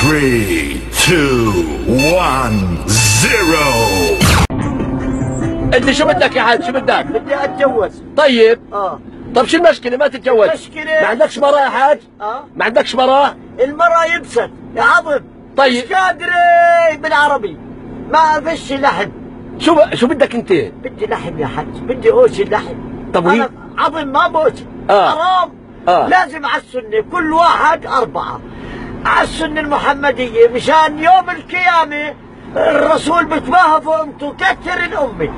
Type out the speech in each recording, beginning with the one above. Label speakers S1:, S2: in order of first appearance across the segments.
S1: 3 2 1 0.
S2: انت شو بدك يا حاج؟ شو بدك؟
S3: بدي اتجوز.
S2: طيب طب شو المشكلة؟ ما تتجوز؟
S3: المشكلة
S2: ما عندكش مرأة يا حاج؟ ما عندكش مرأة؟
S3: المرأة يبست يا عظم.
S2: طيب
S3: مش قادرة بالعربي، ما فيش لحم.
S2: شو بدك انت؟
S3: بدي لحم يا حاج، بدي اوشي لحم.
S2: طب
S3: انا عظم ما بوشي. حرام. لازم على السنة كل واحد 4 على السنة المحمدية مشان يوم القيامة الرسول بتباهى فوق امته كثر الامة.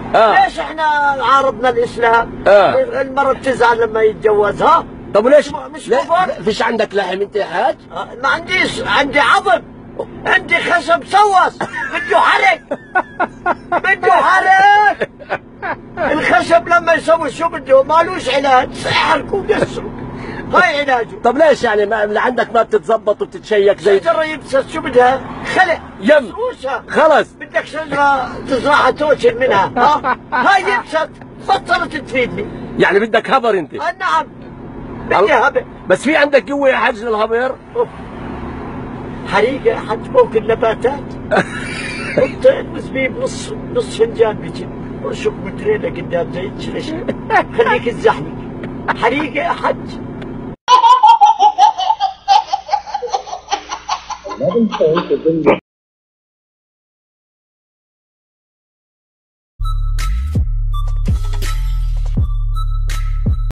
S3: ليش احنا عارضنا الاسلام؟ المرأة بتزعل لما يتجوزها.
S2: طب وليش
S3: مش مفروض؟
S2: فيش عندك لحم انت يا حاج؟
S3: ما عنديش، عندي عظم، عندي خشب سوس بده حرق. بده حرق. الخشب لما يسوي شو بده؟ مالوش علاج، احرقوا وقسروا، هاي علاجه.
S2: طب ليش يعني اللي عندك ما بتتزبط وبتتشيك زي
S3: شجرة يبست شو بدها؟ خلق
S2: يم خلص.
S3: بدك شجرة تزرعها توشن منها. هاي يبست بطلت تفيدني.
S2: يعني بدك هبر انت؟
S3: نعم بدي هبر.
S2: بس في عندك قوة يا حاج للهبر؟
S3: حريقة حج ممكن نباتات. بطين زبيب نص فنجان بيجي ارشق متريلة قدام زي الشرش. خليك تزحلق. حريقة يا حج.